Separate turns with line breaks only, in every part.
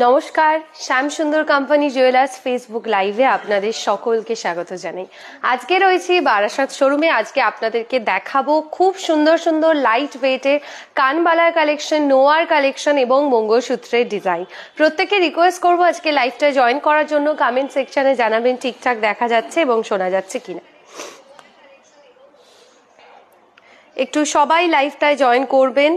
নমস্কার, Shyamsundar company jewellers Facebook লাইভে আপনাদের সকলকে স্বাগত জানাই। আজকে রয়েছি বারাসাত শোরুমে। আজকে আপনাদেরকে দেখাবো খুব সুন্দর সুন্দর লাইট ওয়েটের কানবালার কালেকশন, নোয়ার কালেকশন এবং মঙ্গলসূত্রের ডিজাইন। প্রত্যেককে রিকোয়েস্ট করবো আজকে লাইভটা জয়েন করার জন্য। কমেন্ট সেকশনে জানাবেন ঠিকঠাক দেখা যাচ্ছে এবং শোনা যাচ্ছে কিনা। একটু সবাই লাইভটায় জয়েন করবেন।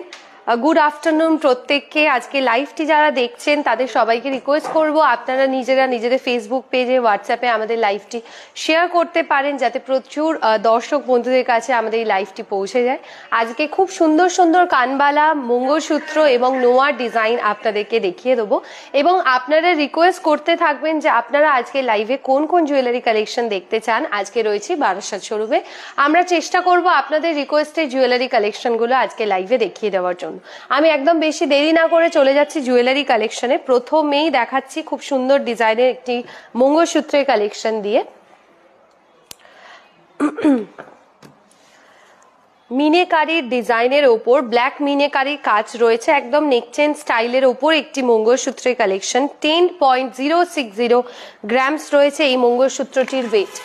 গুড আফটারনুন প্রত্যেককে। আজকে লাইভটি যারা দেখছেন তাদের সবাইকে রিকোয়েস্ট করব আপনারা নিজেদের ফেসবুক পেজে, হোয়াটসঅ্যাপে আমাদের লাইভটি শেয়ার করতে পারেন, যাতে প্রচুর দর্শক বন্ধুদের কাছে আমাদের এই লাইভটি পৌঁছে যায়। আজকে খুব সুন্দর সুন্দর কানবালা, মঙ্গলসূত্র এবং নোয়ার ডিজাইন আপনাদেরকে দেখিয়ে দেবো এবং আপনারা রিকোয়েস্ট করতে থাকবেন যে আপনারা আজকে লাইভে কোন কোন জুয়েলারি কালেকশন দেখতে চান। আজকে রয়েছি বারাসাত শোরুমে। আমরা চেষ্টা করব আপনাদের রিকোয়েস্টে জুয়েলারি কালেকশনগুলো আজকে লাইভে দেখিয়ে দেওয়ার জন্য। আমি একদম বেশি দেরি না করে চলে যাচ্ছি জুয়েলারি কালেকশনে। প্রথমেই দেখাচ্ছি খুব সুন্দর ডিজাইনের একটি মঙ্গলসূত্রের কালেকশন দিয়ে। মিনেকারির ডিজাইনের ওপর ব্ল্যাক মিনেকারির কাজ রয়েছে, একদম নেকচেন স্টাইলের ওপর একটি মঙ্গলসূত্রের কালেকশন। 10.060 গ্রামস রয়েছে এই মঙ্গলসূত্রটির ওয়েট।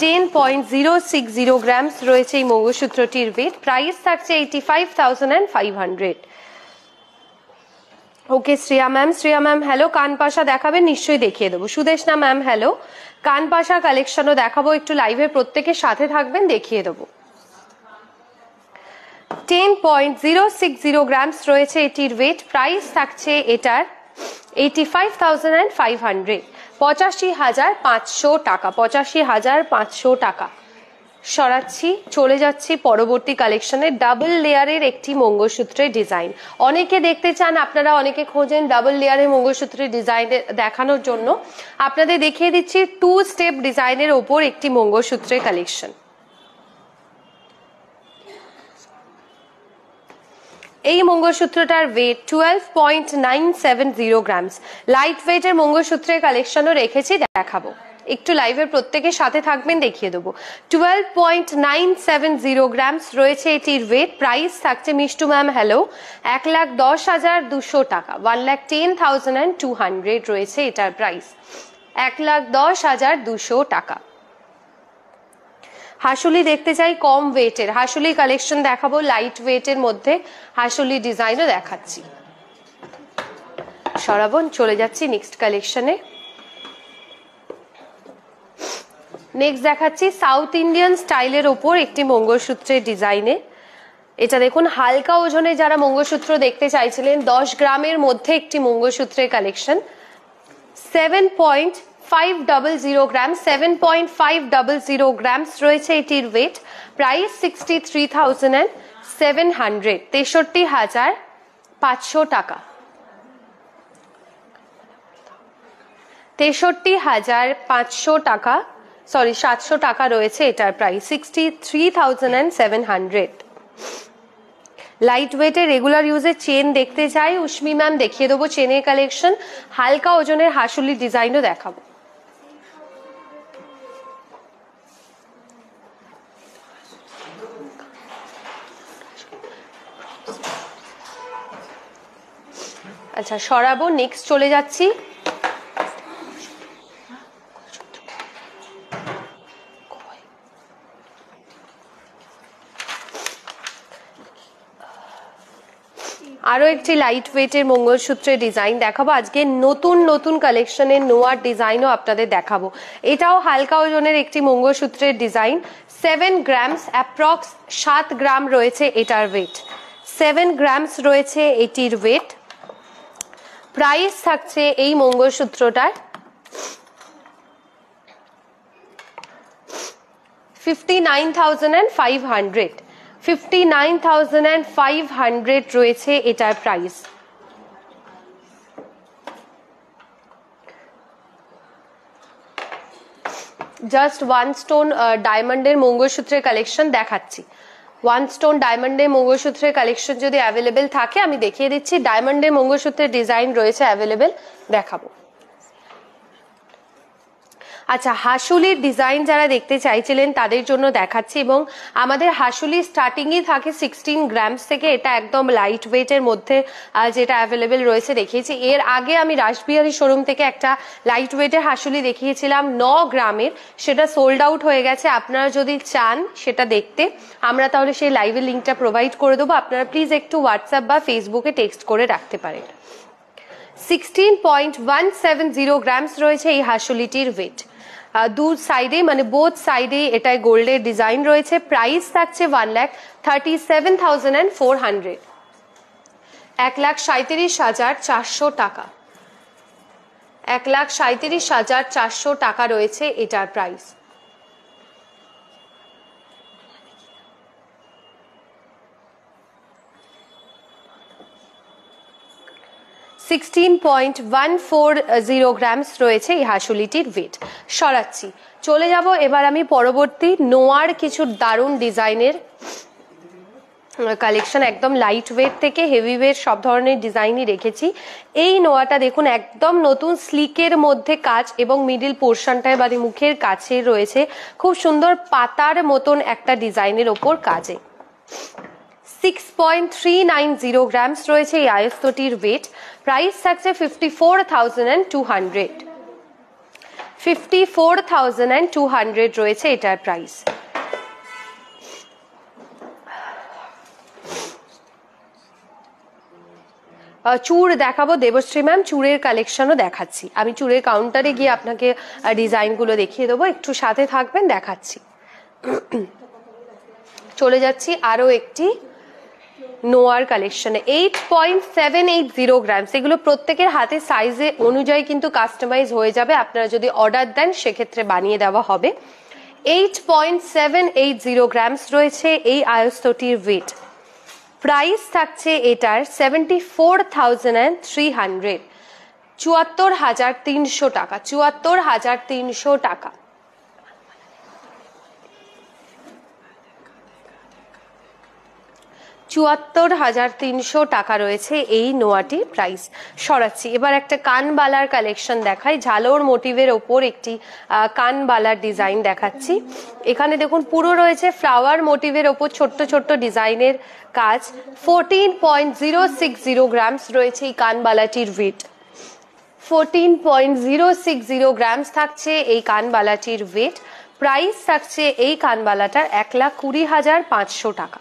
10.060 গ্রামস রয়েছে এই মঙ্গলসূত্রটির ওয়েট। প্রাইস থাকছে 85,500। ওকে শ্রেয়া ম্যাম হ্যালো। কানপাশা দেখাবেন? নিশ্চয়ই দেখিয়ে দেবো। Sudeshna ma'am hello. কানপাশা কালেকশনও দেখাবো, একটু লাইভের প্রত্যেকের সাথে থাকবেন, দেখিয়ে দেবো। 10.060 গ্রামস রয়েছে এটির ওয়েট। প্রাইস থাকছে এটার 85,500, 85,500 টাকা, 85,500 টাকা। সরাচ্ছি, চলে যাচ্ছি পরবর্তী কালেকশনে। ডাবল লেয়ারের একটি মঙ্গলসূত্রের ডিজাইন অনেকে দেখতে চান, আপনারা অনেকে খোঁজেন ডাবল লেয়ারের মঙ্গলসূত্রের ডিজাইন দেখানোর জন্য। আপনাদের দেখিয়ে দিচ্ছি 2 স্টেপ ডিজাইনের ওপর একটি মঙ্গলসূত্রের কালেকশন। এই মঙ্গলসূত্রটার ওয়েট 12.970 গ্রামস। লাইট ওয়েটের মঙ্গলসূত্রের কালেকশনও রেখেছি, দেখাবো। একটু লাইভের প্রত্যেকের সাথে থাকবেন, দেখিয়ে দেবো। 12.970 গ্রামস রয়েছে এটির ওয়েট। প্রাইস থাকছে মিষ্টু ম্যাম হ্যালো 1,10,200 টাকা, 1,10,200 রয়েছে এটার প্রাইস, 1,10,200 টাকা। হাসুলি দেখতে চাই কম ওয়েটের, হাসুলি কালেকশন দেখাবো। লাইট ওয়েটের মধ্যে হাসুলি ডিজাইনও দেখাচ্ছি। সরাবন, চলে যাচ্ছি নেক্সট কালেকশনে। নেক্সট দেখাচ্ছি সাউথ ইন্ডিয়ান স্টাইলের ওপর একটি মঙ্গলসূত্রের ডিজাইনে। এটা দেখুন, হালকা ওজনে যারা মঙ্গলসূত্র দেখতে চাইছিলেন, 10 গ্রামের মধ্যে একটি মঙ্গলসূত্রের কালেকশন। 7.500 গ্রাম, 7.500 গ্রামস রয়েছে এটির ওয়েট। প্রাইস 63,700, 63,500 টাকা, 63,500 টাকা, সরি 700 টাকা রয়েছে এটার প্রাইস, 63,700। লাইট ওয়েটের রেগুলার ইউজের চেন দেখতে চাই, উষ্মি ম্যাম দেখিয়ে দেবো চেনের কালেকশন। হালকা ওজনের হাসুলি ডিজাইনও দেখাবো। আচ্ছা সরাবো, নেক্সট চলে যাচ্ছি। আরো একটি লাইট ওয়েটের মঙ্গলসূত্রের ডিজাইন দেখাবো। আজকে নতুন নতুন কালেকশনের নোয়ার ডিজাইনও আপনাদের দেখাবো। এটাও হালকা ওজনের একটি মঙ্গলসূত্রের ডিজাইন। 7 গ্রামস, অ্যাপ্রক্স 7 গ্রাম রয়েছে এটার ওয়েট। 7 গ্রামস রয়েছে এটির ওয়েট। প্রাইস থাকছে এই মঙ্গলসূত্রটার 59,500, 59,500 রয়েছে এটার প্রাইস। জাস্ট 1 স্টোন ডায়মন্ডের মঙ্গলসূত্রের কালেকশন দেখাচ্ছি। 1 স্টোন ডায়মন্ডের মঙ্গলসূত্রের কালেকশন যদি অ্যাভেলেবেল থাকে আমি দেখিয়ে দিচ্ছি। ডায়মন্ডের মঙ্গলসূত্রের ডিজাইন রয়েছে অ্যাভেলেবেল, দেখাবো। আচ্ছা, হাসুলির ডিজাইন যারা দেখতে চাইছিলেন তাদের জন্য দেখাচ্ছি, এবং আমাদের হাসুলি স্টার্টিংই থাকে 16 গ্রামস থেকে। এটা একদম লাইট ওয়েটের মধ্যে যেটা অ্যাভেলেবেল রয়েছে দেখিয়েছি। এর আগে আমি রাসবিহারী শোরুম থেকে একটা লাইট ওয়েটের হাসুলি দেখিয়েছিলাম 9 গ্রামের, সেটা সোল্ড আউট হয়ে গেছে। আপনারা যদি চান সেটা দেখতে, আমরা তাহলে সেই লাইভের লিঙ্কটা প্রোভাইড করে দেবো, আপনারা প্লিজ একটু হোয়াটসঅ্যাপ বা ফেসবুকে টেক্সট করে রাখতে পারেন। 16.170 গ্রামস রয়েছে এই হাসুলিটির ওয়েট। দু সাইডে মানে বোথ সাইডে এটায় গোল্ডের ডিজাইন রয়েছে। প্রাইস থাকছে 1,37,400, 1,37,400 টাকা। 1,37,400 টাকা রয়েছে এটার প্রাইস। $16.140 গ্রামস রয়েছে এই হাসুলিটির ওয়েট। সরাচ্ছি, চলে যাব এবার আমি পরবর্তী নোয়ার কিছু দারুণ ডিজাইনের কালেকশন। একদম লাইট ওয়েট থেকে হেভি ওয়েট সব ধরনের ডিজাইনই রেখেছি। এই নোয়াটা দেখুন, একদম নতুন স্লিকের মধ্যে কাজ এবং মিডিল পোর্শনটায় মানে মুখের কাছে রয়েছে খুব সুন্দর পাতার মতন একটা ডিজাইনের ওপর কাজে। 6.390 গ্রামস রয়েছে এই আয়স্তটির ওয়েট। প্রাইস থাকছে 54,200, 54,200 রয়েছে এটার প্রাইস। চূড় দেখাবো দেবশ্রী ম্যাম, চূড়ের কালেকশনও দেখাচ্ছি। আমি চূড়ের কাউন্টারে গিয়ে আপনাকে ডিজাইনগুলো দেখিয়ে দেবো, একটু সাথে থাকবেন, দেখাচ্ছি। চলে যাচ্ছি আরো একটি নোয়ার কালেকশনে। 8.780 গ্রামস, এগুলো প্রত্যেকের হাতে সাইজে অনুযায়ী কিন্তু কাস্টমাইজ হয়ে যাবে। আপনারা যদি অর্ডার দেন সেক্ষেত্রে বানিয়ে দেওয়া হবে। 8.780 গ্রামস রয়েছে এই আয়স্তটির ওয়েট। প্রাইস থাকছে এটার 74,300, 74,300 টাকা, 74,300 টাকা। $74,300 রয়েছে এই নোয়াটির প্রাইস। সরাচ্ছি, এবার একটা কানবালার কালেকশন দেখাই। ঝালোর মোটিভের ওপর একটি কানবালার ডিজাইন দেখাচ্ছি। এখানে দেখুন পুরো রয়েছে ফ্লাওয়ার মোটিভের ওপর ছোট্ট ছোট্ট ডিজাইনের কাজ। 14.060 গ্রামস রয়েছে এই কানবালাটির ওয়েট। 14.060 গ্রামস থাকছে এই কানবালাটির ওয়েট। প্রাইস থাকছে এই কানবালাটার 1,20,500 টাকা,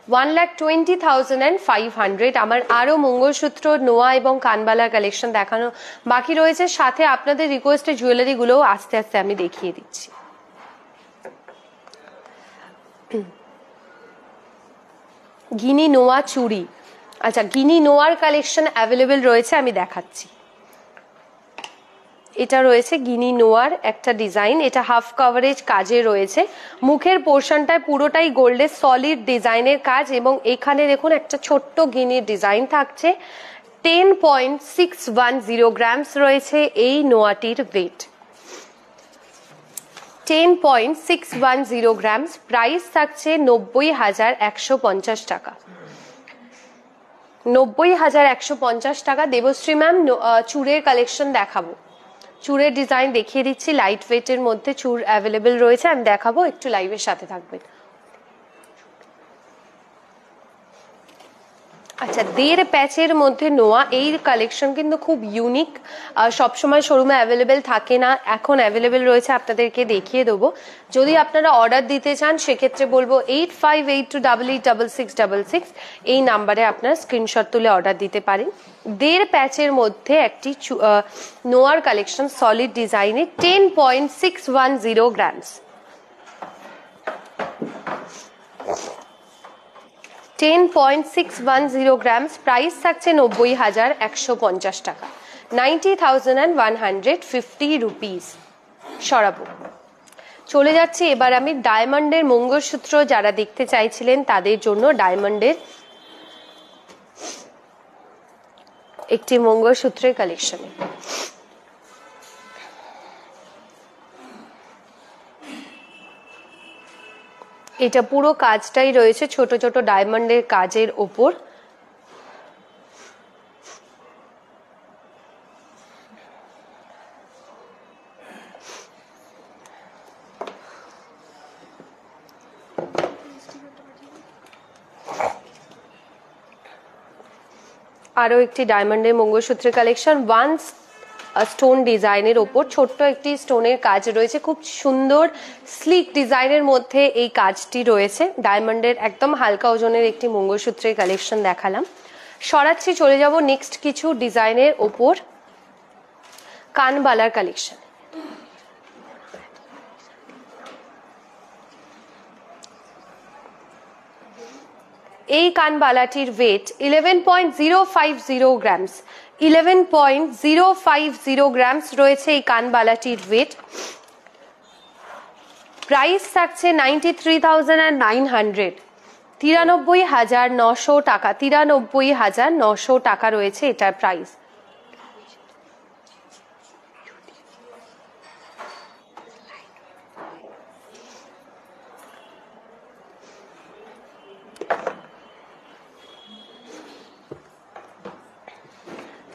1,20,500। আমার আরো মঙ্গলসূত্র, নোয়া এবং কানবালার কালেকশন দেখানো বাকি রয়েছে, সাথে আপনাদের রিকোয়েস্টের জুয়েলারি গুলোও আস্তে আস্তে আমি দেখিয়ে দিচ্ছি। গিনি নোয়া চুড়ি, আচ্ছা গিনি নোয়ার কালেকশন অ্যাভেলেবেল রয়েছে, আমি দেখাচ্ছি। এটা রয়েছে গিনি নোয়ার একটা ডিজাইন, এটা হাফ কভারেজ কাজে রয়েছে। মুখের পোর্শনটায় পুরোটাই গোল্ডের সলিড ডিজাইনের কাজ, এবং এখানে দেখুন একটা ছোট্ট গিনির ডিজাইন থাকছে। 10.610 গ্রামস রয়েছে এই নোয়াটির ওয়েট। 10.610 গ্রামস। প্রাইস থাকছে 90,150 টাকা, 90,150 টাকা। দেবশ্রী ম্যাম, চূড়ের কালেকশন দেখাবো, চূড়ের ডিজাইন দেখিয়ে দিচ্ছি। লাইট ওয়েটের মধ্যে চূড় অ্যাভেলেবেল রয়েছে, আমি দেখাবো, একটু লাইভের সাথে থাকবেন। আচ্ছা, 1.5 প্যাচের মধ্যে নোয়া, এই কালেকশন কিন্তু খুব ইউনিক, সবসময় শোরুমে অ্যাভেলেবেল থাকে না, এখন অ্যাভেলেবেল রয়েছে, আপনাদেরকে দেখিয়ে দেবো। যদি আপনারা অর্ডার দিতে চান সেক্ষেত্রে বলবো 8582886666, এই নাম্বারে আপনারা স্ক্রিনশট তুলে অর্ডার দিতে পারেন। 1.5 প্যাচের মধ্যে একটি নোয়ার কালেকশন সলিড ডিজাইনে 10.610 গ্রামস, 10.610 গ্রামস। প্রাইস থাকছে 90,150 টাকা, 90,150 রুপিস। সরাবো, চলে যাচ্ছে এবার আমি ডায়মন্ডের মঙ্গলসূত্র যারা দেখতে চাইছিলেন তাদের জন্য ডায়মন্ডের একটি মঙ্গলসূত্রের কালেকশনে। এটা পুরো কাজটাই রয়েছে ছোট ছোট ডায়মন্ডের কাজের ওপর। আরও একটি ডায়মন্ডের মঙ্গলসূত্রের কালেকশন, ওয়ান স্টোন ডিজাইনের ওপর ছোট্ট একটি স্টোনের কাজ রয়েছে, খুব সুন্দর স্লিক ডিজাইনের মধ্যে এই কাজটি রয়েছে। ডায়মন্ডের একদম হালকা ওজনের একটি মঙ্গলসূত্রের কালেকশন দেখালাম। সরাচ্ছি, চলে যাব নেক্সট কিছু ডিজাইনের ওপর কানবালার কালেকশন। এই কানবালাটির ওয়েট 11.050 গ্রামস, 11.050 গ্রামস রয়েছে এই কানবালাটির ওয়েট। প্রাইস থাকছে 93,900, 93,900 টাকা, 93,900 টাকা রয়েছে এটার প্রাইস।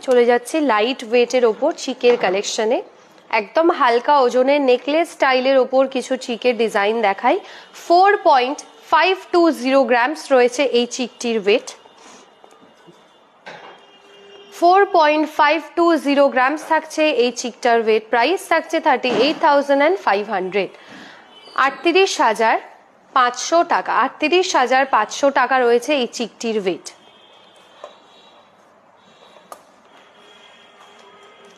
চলে যাচ্ছি লাইট ওয়েটের ওপর চিকের কালেকশনে, একদম হালকা ওজনের নেকলেস স্টাইলের ওপর কিছু চিকের ডিজাইন দেখাই। 4.520 গ্রামস রয়েছে এই চিকটির ওয়েট, 4.520 গ্রামস থাকছে এই চিকটার ওয়েট। প্রাইস থাকছে 38,500, 38,500 টাকা, 38,500 টাকা রয়েছে এই চিকটির ওয়েট,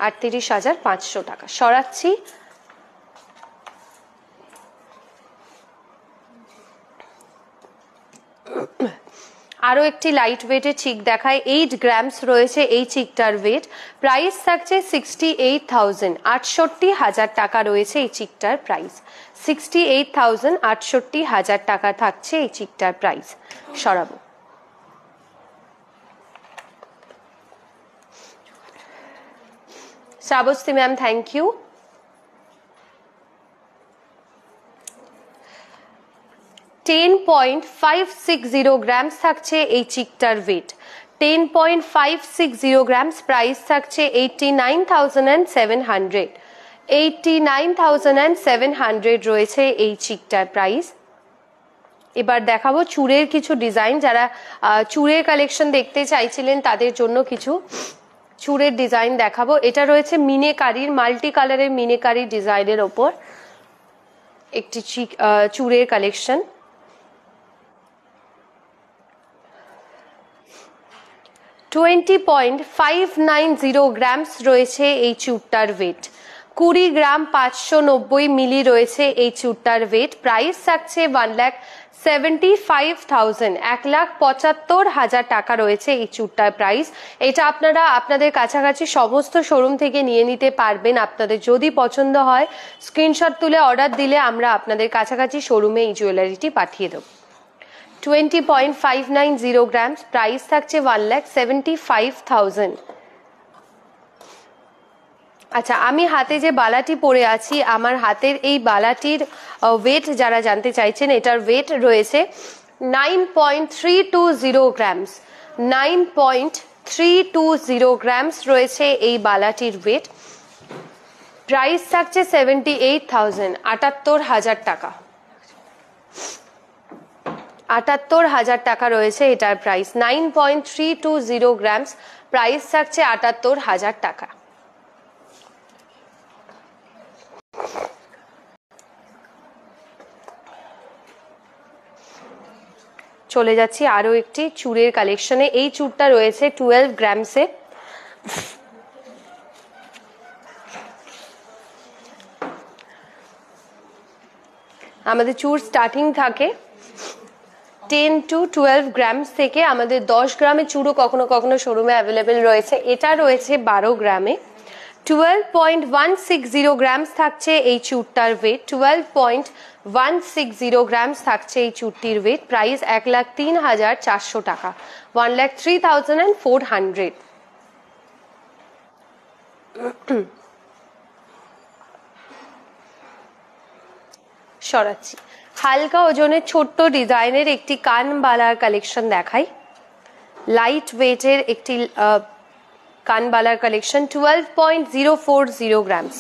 38,500 টাকা। সরাচ্ছি, আরো একটি লাইট ওয়েটের চিক দেখায়, 8 গ্রামস রয়েছে এই চিকটার ওয়েট। প্রাইস থাকছে 68,000, 68,000 টাকা রয়েছে এই চিকটার প্রাইস, 68,000, 68,000 টাকা থাকছে এই চিকটার প্রাইস। সরাবো, Shravasti ma'am thank you. 10.560 grams থাকছে এই চিকটার ওয়েট, 10.560 গ্রামস। প্রাইস থাকছে 89,700, 89,700 রয়েছে এই চিকটার প্রাইস। এবার দেখাবো চূড়ের কিছু ডিজাইন, যারা চূড়ের কালেকশন দেখতে চাইছিলেন তাদের জন্য কিছু চূড়ের ডিজাইন দেখাবো। এটা রয়েছে মিনেকারির, মাল্টি কালারের মিনেকারি ডিজাইনের ওপর একটি চূড়ের কালেকশন। 20.590 গ্রামস রয়েছে এই চূড়টার ওয়েট, 20 গ্রাম 590 মিলি রয়েছে এই চূড়টার ওয়েট। প্রাইস থাকছে 1,75,000, 1,75,000 টাকা রয়েছে এই চূড়টার প্রাইস। এটা আপনারা আপনাদের কাছাকাছি সমস্ত শোরুম থেকে নিয়ে নিতে পারবেন। আপনাদের যদি পছন্দ হয় স্ক্রিনশট তুলে অর্ডার দিলে আমরা আপনাদের কাছাকাছি শোরুমে এই জুয়েলারিটি পাঠিয়ে দেব। 20.590 গ্রামস, প্রাইস থাকছে 1,75,000। আচ্ছা, আমি হাতে যে বালাটি পরে আছি, আমার হাতের এই বালাটির ওয়েট যারা জানতে চাইছেন, এটার ওয়েট রয়েছে 9.320 গ্রামস, 9.320 গ্রামস রয়েছে এই বালাটির ওয়েট। প্রাইস থাকছে 78,000, 78,000 টাকা, 78,000 টাকা রয়েছে এটার প্রাইস। 9.320 গ্রামস, প্রাইস থাকছে 78,000 টাকা। চলে যাচ্ছি আরো একটি চূড়ের কালেকশনে। এই চূড়টা রয়েছে 12 গ্রামসে, আমাদের চূড় স্টার্টিং থাকে 10 to 12 গ্রামস থেকে। আমাদের 10 গ্রামের চূড়ও কখনো কখনো শোরুমে অ্যাভেলেবেল রয়েছে। এটা রয়েছে 12 গ্রামে, 12.160 গ্রামস থাকছে এই চূড়টার ওয়েট, 12.160 গ্রামস থাকছে এই চূড়টির ওয়েট। প্রাইস 1,03,400 টাকা, 1,03,400। সরাচ্ছি, হালকা ওজনের ছোট্ট ডিজাইনের একটি কানবালার কালেকশন দেখাই। লাইট ওয়েটের একটি কানবালার কালেকশন, 12.040 গ্রামস,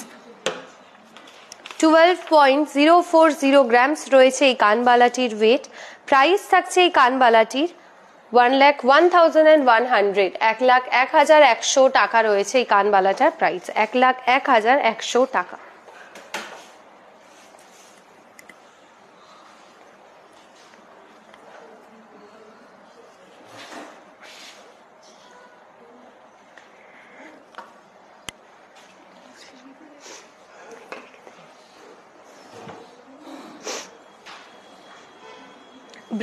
12.040 গ্রামস রয়েছে এই কানবালাটির ওয়েট। প্রাইস থাকছে এই কানবালাটির 1,01,100 1,01,100 টাকা রয়েছে এই কানবালাটার প্রাইস 1,01,100 টাকা।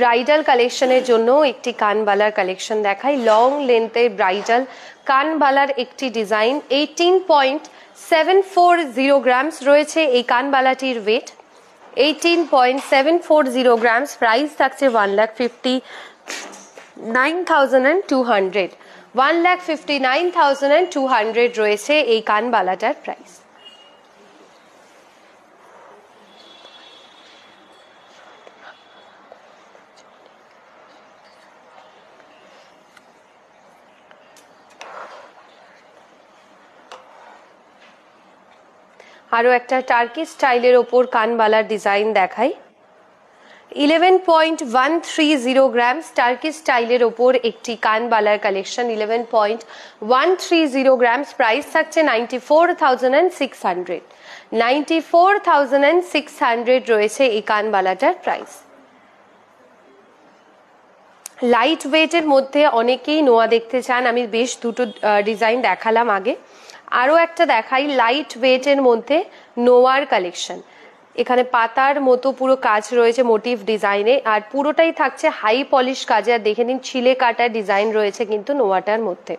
ব্রাইডাল কালেকশনের জন্য একটি কানবালার কালেকশন দেখাই। লং লেন্থের ব্রাইডাল কানবালার একটি ডিজাইন 18.740 গ্রামস রয়েছে এই কানবালাটির ওয়েট 18.740 গ্রামস। প্রাইস থাকছে 1,59,200 1,59,200 রয়েছে এই কানবালাটার প্রাইস। আরো একটা টার্কি স্টাইলের ওপর কানবালার ডিজাইন দেখাই। 11.130 গ্রামস টার্কি স্টাইলের ওপর একটি কানবালার কালেকশন 11.130 গ্রামস। প্রাইস থাকছে 94,600 94,600 রয়েছে এই কানবালাটার প্রাইস। লাইট ওয়েটের মধ্যে অনেকেই নোয়া দেখতে চান, আমি বেশ দুটো ডিজাইন দেখালাম আগে, আরো একটা দেখাই লাইট ওয়েটের মধ্যে নোয়ার কালেকশন। এখানে পাতার মতো পুরো কাজ রয়েছে মোটিভ ডিজাইনে, আর পুরোটাই থাকছে হাই পলিশ কাজে। আর দেখে নিন ছিলে কাটার ডিজাইন রয়েছে কিন্তু নোয়াটার মধ্যে।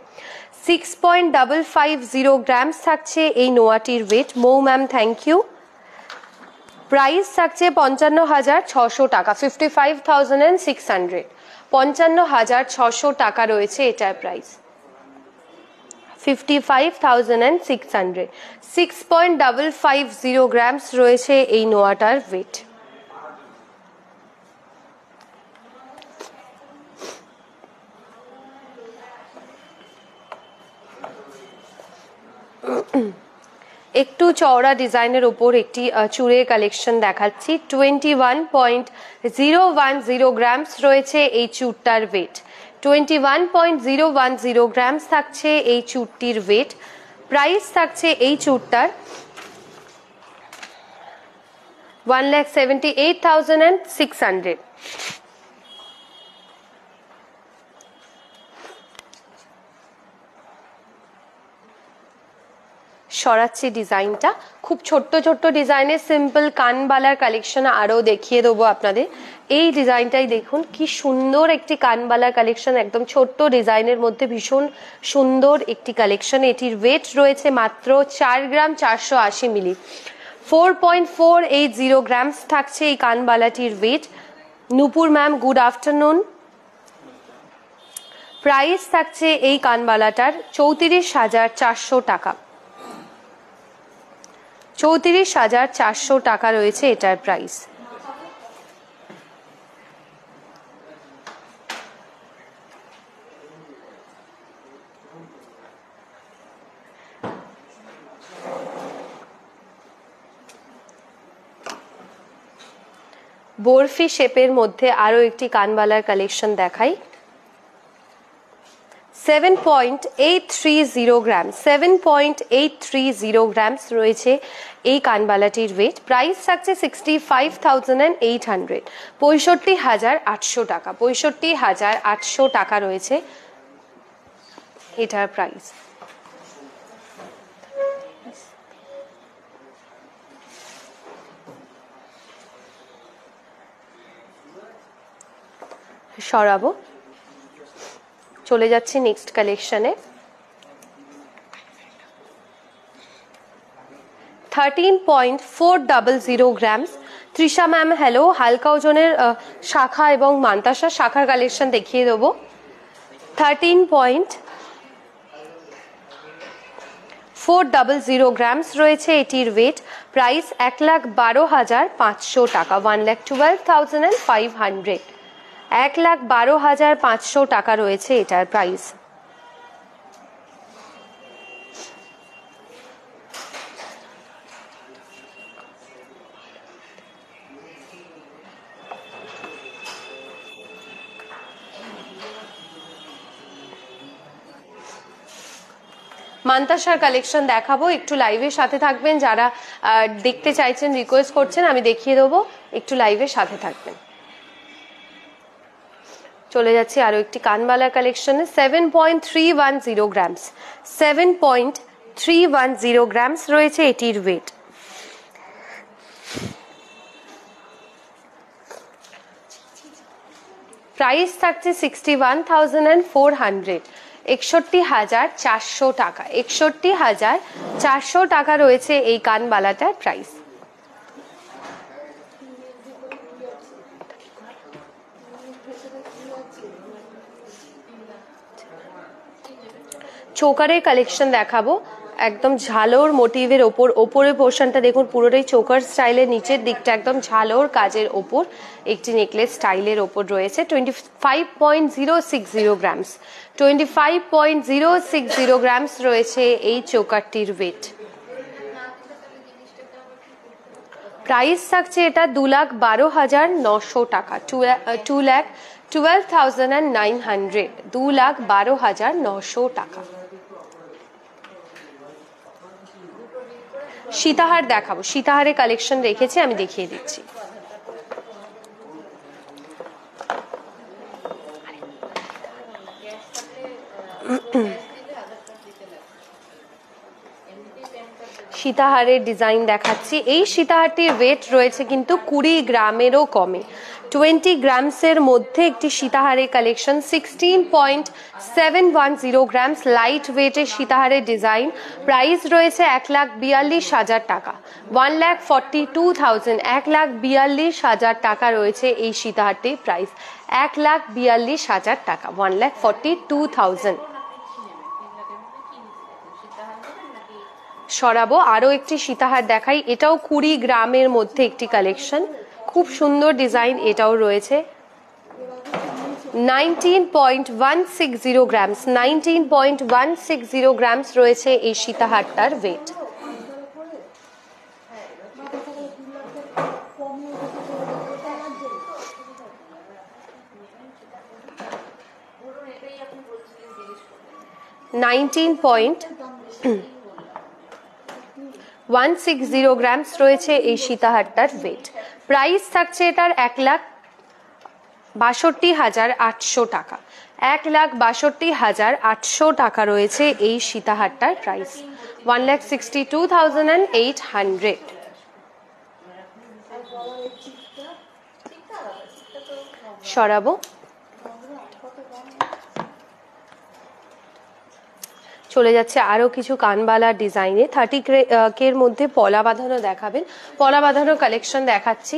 6.550 গ্রামস থাকছে এই নোয়াটির weight. Mou ma'am thank you. Price থাকছে 55,600 টাকা 55,600 55,600 টাকা রয়েছে এটার প্রাইস 55,600 6.550 গ্রামস রয়েছে এই নোয়াটার ওয়েট। একটু চওড়া ডিজাইনের উপর একটি চুড়ের কালেকশন দেখাচ্ছি। 21.010 গ্রামস রয়েছে এই চুড়টার ওয়েট 21.010 গ্রামস থাকছে এই চুড়টির ওয়েট। প্রাইস থাকছে এই চুড়টার 1,78,600 সরাচ্ছি ডিজাইনটা। খুব ছোট্ট ছোট্ট ডিজাইনের সিম্পল কানবালার কালেকশন আরো দেখিয়ে দেবো আপনাদের। এই ডিজাইনটাই দেখুন কি সুন্দর একটি কানবালার কালেকশন, একদম ছোট্ট ডিজাইনের মধ্যে ভীষণ সুন্দর একটি কালেকশন। এটির ওয়েট রয়েছে মাত্র 4 গ্রাম 480 মিলি 4.480 গ্রামস থাকছে এই কানবালাটির ওয়েট। নূপুর ম্যাম গুড আফটারনুন। প্রাইস থাকছে এই কানবালাটার 34,400 টাকা 34,400 টাকা রয়েছে এটার প্রাইস। বরফি শেপের মধ্যে আরো একটি কানবালার কালেকশন দেখাই। 7.830 গ্রাম 7.830 গ্রামস রয়েছে এই কানবালাটির ওয়েট। প্রাইস থাকছে 65,800 65,800 টাকা 65,800 টাকা রয়েছে এটার প্রাইস। সরাবো, চলে যাচ্ছি নেক্সট কালেকশনে। 13.400 গ্রামস। তৃষা ম্যাম হ্যালো, হালকা ওজনের শাখা এবং মান্তাসা শাখার কালেকশন দেখিয়ে দেবো। 13.400 গ্রামস রয়েছে এটির ওয়েট। প্রাইস 1,12,500 টাকা 1,12,500 1,12,500 টাকা রয়েছে এটার প্রাইস। মান্তাসার কালেকশন দেখাবো, একটু লাইভের সাথে থাকবেন। যারা দেখতে চাইছেন, রিকোয়েস্ট করছেন, আমি দেখিয়ে দেবো, একটু লাইভের সাথে থাকবেন। চলে যাচ্ছি আরো একটি কানবালার কালেকশনে। 7.310 গ্রামস, 7.310 গ্রামস রয়েছে এটির ওয়েট। প্রাইস থাকছে 61,400, 61,400 টাকা। 61,400 টাকা রয়েছে এই কানবালাটার প্রাইস। চোকারের কালেকশন দেখাবো, একদম ঝালোর মোটিভের ওপর, ওপরের পোর্শনটা দেখুন পুরোটাই চোকার স্টাইলের, নিচের দিকটা একদম ঝালোর কাজের ওপর একটি নেকলেস স্টাইলের ওপর রয়েছে। 25.060 গ্রামস, 25.060 গ্রামস রয়েছে এই চোকারটির ওয়েট। প্রাইস থাকছে এটা 2,12,900 টাকা, 2,12,900, 2,12,900 টাকা। সীতাহার দেখাবো, সীতাহারের কালেকশন রেখেছি, আমি দেখিয়ে দিচ্ছি। সীতাহারের ডিজাইন দেখাচ্ছি। এই সীতাহারটির ওয়েট রয়েছে কিন্তু 20 গ্রামেরও কমে, 20 গ্রামসের মধ্যে একটি সীতাহারের কালেকশন। 16.710 গ্রামস লাইট ওয়েটের সীতাহারের ডিজাইন। প্রাইস রয়েছে 1,42,000 টাকা, 1,42,000, 1,42,000 টাকা রয়েছে এই সীতাহারটির প্রাইস। 1,42,000 টাকা, 1,42,000। সরাবো আরো একটি সীতাহার দেখাই, এটাও 20 গ্রামের মধ্যে একটি কালেকশন, খুব সুন্দর ডিজাইন এটাও রয়েছে। 19.160 গ্রামস, 19.160 গ্রামস রয়েছে এই সীতাহারটার ওয়েট। $19.160 গ্রামস রয়েছে এই সীতাহারটার ওয়েট। প্রাইস থাকছে এটার 1,62,800 টাকা, 1,62,800 টাকা রয়েছে এই সীতাহারটার প্রাইস। 1,62,800। সরাবো, চলে যাচ্ছে আরো কিছু কানবালা ডিজাইনে। 30 কের মধ্যে পলা বাঁধানো দেখাবেন, পলা বাঁধানো কালেকশন দেখাচ্ছি।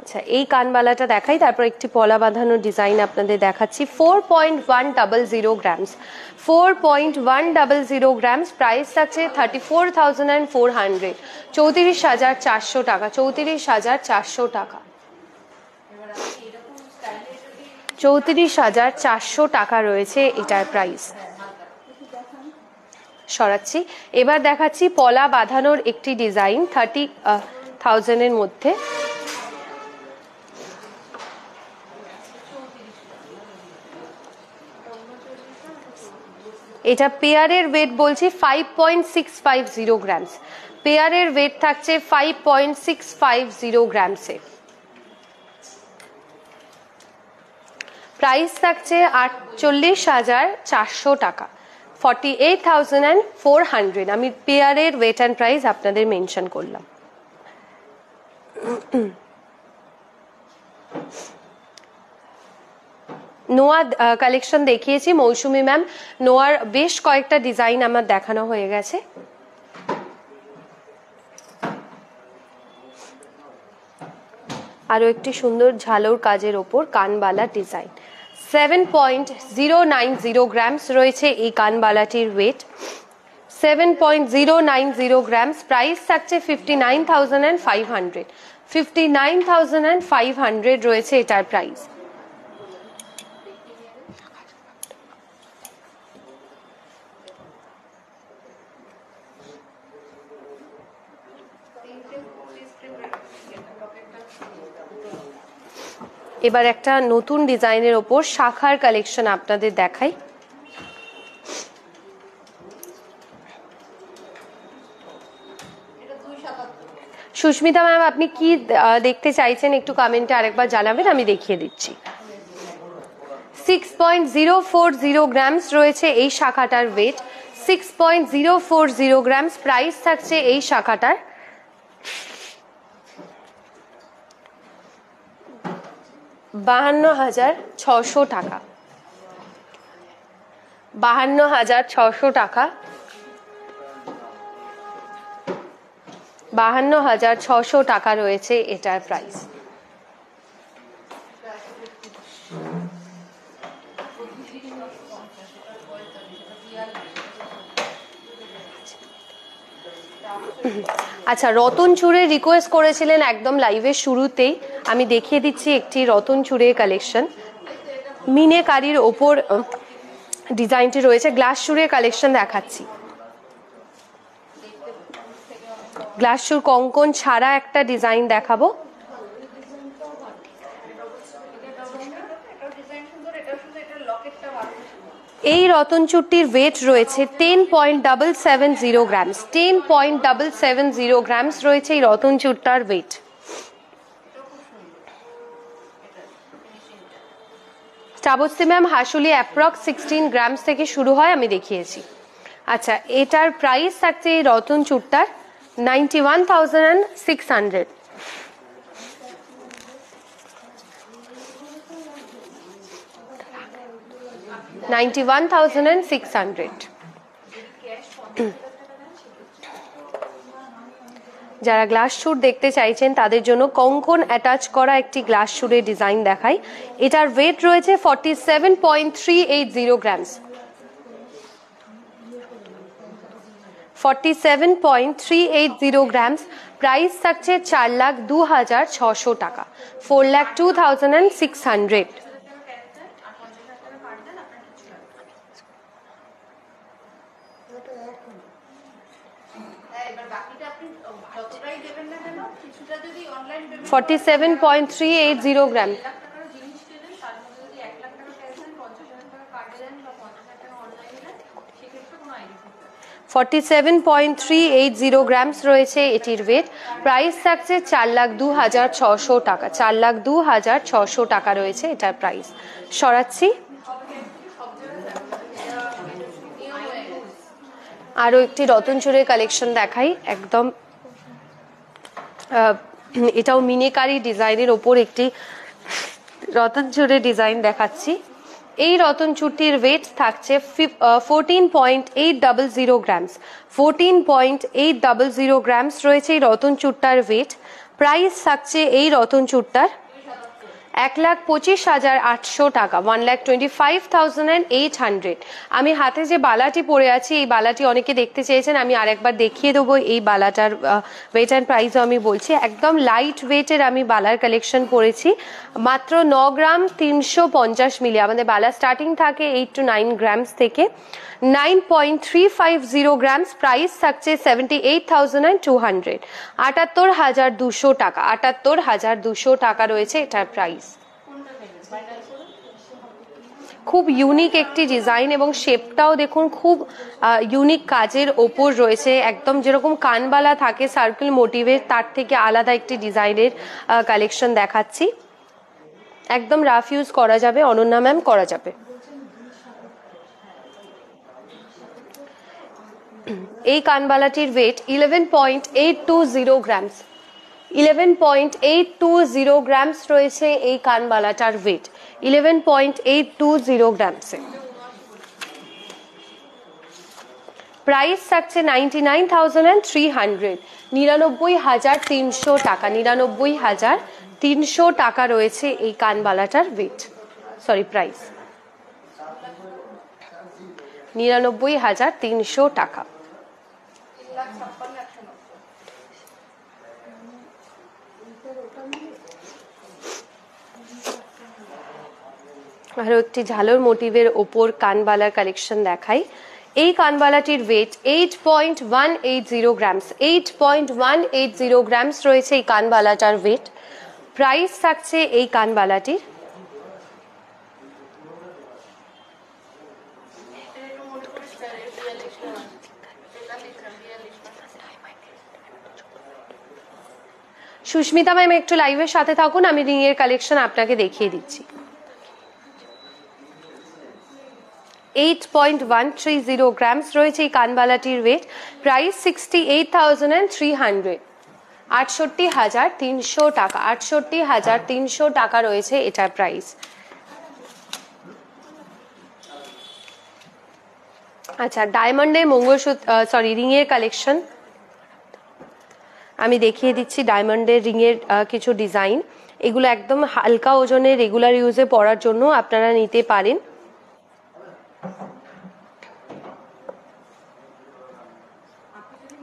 আচ্ছা, এই কানবালাটা দেখাই, তারপর একটি পলা বাঁধানো ডিজাইন আপনাদের দেখাচ্ছি। 4.100 গ্রামস, 4.100 গ্রামস। প্রাইস থাকছে 34,400, 34,400 টাকা, 34,400 টাকা, 34,400 টাকা রয়েছে এটার প্রাইস। সরাচ্ছি, এবার দেখাচ্ছি পলা বাঁধানোর একটি ডিজাইন 30,000 এর মধ্যে। এটা পেয়ারের ওয়েট বলছি 5.650 গ্রামস, পেয়ারের ওয়েট থাকছে 5.650 গ্রামসে। প্রাইস থাকছে 48,400 টাকা, 48,400। আমি পেয়ারের ওয়েট অ্যান্ড প্রাইস আপনাদের মেনশন করলাম। নোয়া কালেকশন দেখিয়েছি মৌসুমি ম্যাম, নোয়ার বেশ কয়েকটা ডিজাইন আমার দেখানো হয়ে গেছে। আরো একটি সুন্দর ঝালোর কাজের ওপর কানবালা ডিজাইন। 7.090 গ্রামস রয়েছে এই কানবালাটির ওয়েট, 7.090 গ্রামস। প্রাইস থাকছে 59,500, 59,500 রয়েছে এটার প্রাইস। এবার একটা নতুন ডিজাইনের ওপর শাখার কালেকশন আপনাদের দেখাই। সুস্মিতা ম্যাম, আপনি কি দেখতে চাইছেন একটু কমেন্টে আরেকবার জানাবেন, আমি দেখিয়ে দিচ্ছি। 6.040 গ্রামস রয়েছে এই শাখাটার ওয়েট, 6.040 গ্রামস। প্রাইস থাকছে এই শাখাটার 52,600 টাকা, 52,600 টাকা, 52,600 টাকা রয়েছে এটার প্রাইস। আচ্ছা, রতন চূড়ের রিকোয়েস্ট করেছিলেন একদম লাইভের শুরুতেই, আমি দেখিয়ে দিচ্ছি একটি রতন চূড়ের কালেকশন। মিনেকারির ওপর ডিজাইনটি রয়েছে, গ্লাস চূড়ের কালেকশন দেখাচ্ছি। গ্লাস চূড় কঙ্কন ছাড়া একটা ডিজাইন দেখাবো। এই রতন চূড়টির ওয়েট রয়েছে 10.770 গ্রামস, 10.770 গ্রামস রয়েছে এই রতন চূড়টার ওয়েট। শ্রাবস্তী ম্যাম, হাসুলি অ্যাপ্রক্স 16 গ্রামস থেকে শুরু হয়, আমি দেখিয়েছি। আচ্ছা, এটার প্রাইস থাকছে এই রতন চূড়টার 91,600। যারা গ্লাস চূড় দেখতে চাইছেন তাদের জন্য কঙ্কন অ্যাটাচ করা একটি গ্লাস চূড়ের ডিজাইন দেখাই। এটার ওয়েট রয়েছে 47.380 গ্রামস, 47.380 গ্রামস। প্রাইস থাকছে 4,02,600 টাকা, 4,02,600। $47.380 গ্রাম, 47.380 গ্রামস রয়েছে এটির ওয়েট। প্রাইস থাকছে 4,02,600 টাকা, 4,02,600 টাকা রয়েছে এটার প্রাইস। সরাচ্ছি, আরো একটি রতন চূড়ের কালেকশন দেখাই। একদম এটাও মিনেকারি ডিজাইনের ওপর একটি রতন চূড়ের ডিজাইন দেখাচ্ছি। এই রতন চূড়টির ওয়েট থাকছে 14.800 গ্রামস, 14.800 গ্রামস রয়েছে এই রতন চূড়টার ওয়েট। প্রাইস থাকছে এই রতন চূড়টার 1,25,800 টাকা, 1,25,800। আমি হাতে যে বালাটি পরে আছি, এই বালাটি অনেকে দেখতে চেয়েছেন, আমি আরেকবার দেখিয়ে দেবো। এই বালাটার ওয়েট অ্যান্ড প্রাইসও আমি বলছি। একদম লাইট ওয়েটের আমি বালার কালেকশন পরেছি, মাত্র 9 গ্রাম 350 মিলি। আমাদের বালা স্টার্টিং থাকে 8 to 9 গ্রামস থেকে, 9.350 গ্রামস। প্রাইস থাকছে 78,200, 78,200 টাকা, 78,200 টাকা রয়েছে এটার প্রাইস। খুব ইউনিক একটি ডিজাইন এবং শেপটাও দেখুন খুব ইউনিক কাজের ওপর রয়েছে, একদম যেরকম কানবালা থাকে সার্কেল মোটিভের, তার থেকে আলাদা একটি ডিজাইনের কালেকশন দেখাচ্ছি। একদম রাফ ইউজ করা যাবে, অনন্যা ম্যাম করা যাবে। এই কানবালাটির ওয়েট 11.820 গ্রামস, 11.820 গ্রামস রয়েছে এই কানবালাটার ওয়েট, 11.820 গ্রামসে। প্রাইস থাকছে 99,300, 99,300 টাকা, 99,300 টাকা রয়েছে এই কানবালাটার ওয়েট, সরি প্রাইস 99,300 টাকা। আরো একটি ঝালর মোটিভের ওপর কানবালার কালেকশন দেখাই। এই কানবালাটির ওয়েট 8.180 গ্রামস, 8.180 গ্রামস রয়েছে এই কানবালাটার ওয়েট। প্রাইস থাকছে এই কানবালাটির সুস্মিতা ম্যাম একটু লাইভের সাথে থাকুন, আমি রিং এর কালেকশন আপনাকে দেখিয়ে দিচ্ছি। 8.130 গ্রামস রয়েছে এই কানবালাটির ওয়েট, প্রাইস 68,300, 68,300 টাকা, 68,300 টাকা রয়েছে এটার প্রাইস। আচ্ছা, ডায়মন্ডের মঙ্গলসূত্র রিং এর কালেকশন আমি দেখিয়ে দিচ্ছি। ডায়মন্ডের রিং এর কিছু ডিজাইন, এগুলো একদম হালকা ওজনে রেগুলার ইউজে পরার জন্য আপনারা নিতে পারেন।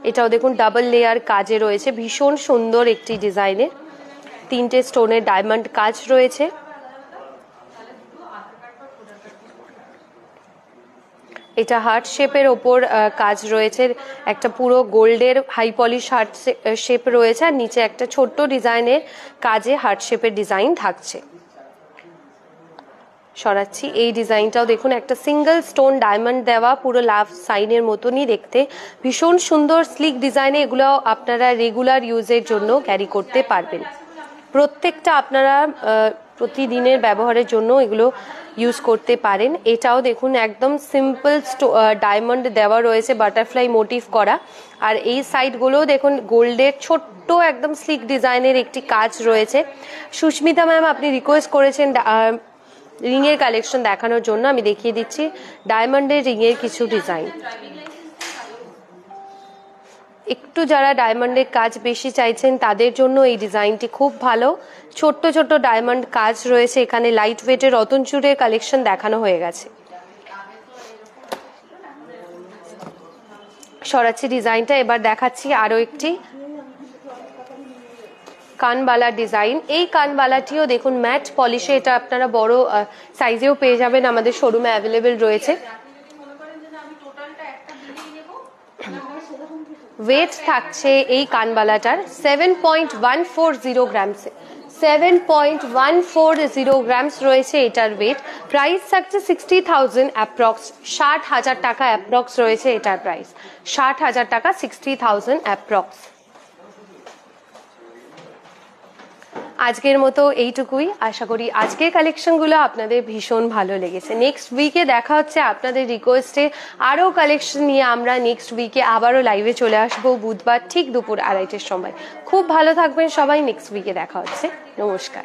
এটাও দেখুন ডাবল লেয়ার কাজে রয়েছে, ভীষণ সুন্দর একটি ডিজাইনের, 3টে স্টোনের ডায়মন্ড কাজ রয়েছে। এটা হার্ট শেপের ওপর কাজ রয়েছে, একটা পুরো গোল্ডের হাই পলিশ হার্ট শেপ রয়েছে, আর নিচে একটা ছোট্ট ডিজাইনের কাজে হার্ট শেপের ডিজাইন থাকছে। সরাচ্ছি, এই ডিজাইনটাও দেখুন, একটা সিঙ্গেল স্টোন ডায়মন্ড দেওয়া, পুরো লাভ সাইনের মতনই দেখতে, ভীষণ সুন্দর স্লিক ডিজাইনে। এগুলো আপনারা রেগুলার ইউজের জন্য ক্যারি করতে পারবেন, প্রত্যেকটা আপনারা প্রতিদিনের ব্যবহারের জন্য এগুলো ইউজ করতে পারেন। এটাও দেখুন একদম সিম্পল ডায়মন্ড দেওয়া রয়েছে, বাটারফ্লাই মোটিভ করা, আর এই সাইডগুলোও দেখুন গোল্ডের ছোট্ট একদম স্লিক ডিজাইনের একটি কাজ রয়েছে। সুস্মিতা ম্যাম আপনি রিকোয়েস্ট করেছেন রিং এর কালেকশন দেখানোর জন্য, আমি দেখিয়ে দিচ্ছি ডায়মন্ডের রিং এর কিছু ডিজাইন। একটু যারা ডায়মন্ডের কাজ বেশি চাইছেন তাদের জন্য এই ডিজাইনটি খুব ভালো, ছোট্ট ছোট্ট ডায়মন্ড কাজ রয়েছে এখানে। লাইট ওয়েটের রতনচুরের কালেকশন দেখানো হয়ে গেছে। সরাচ্ছি ডিজাইনটা, এবার দেখাচ্ছি আরো একটি কানবালা ডিজাইন। এই কানবালাটিও দেখুন ম্যাট পলিশে, এটা আপনারা বড় সাইজেও পেয়ে যাবেন, আমাদের শোরুমে অ্যাভেলেবেল রয়েছে। ওয়েট থাকছে এই কানবালাটার 7.140 গ্রামস, 7.140 গ্রামস রয়েছে এটার ওয়েট। প্রাইস থাকছে 60,000 অ্যাপ্রক্স, 60,000 টাকা অ্যাপ্রক্স রয়েছে এটার প্রাইস, 60,000 টাকা, 60,000 অ্যাপ্রক্স। আজকের মতো এইটুকুই, আশা করি আজকের কালেকশনগুলো আপনাদের ভীষণ ভালো লেগেছে। নেক্সট উইকে দেখা হচ্ছে আপনাদের রিকোয়েস্টে আরও কালেকশন নিয়ে। আমরা নেক্সট উইকে আবারও লাইভে চলে আসবো বুধবার ঠিক দুপুর 2:30টার সময়। খুব ভালো থাকবেন সবাই, নেক্সট উইকে দেখা হচ্ছে, নমস্কার।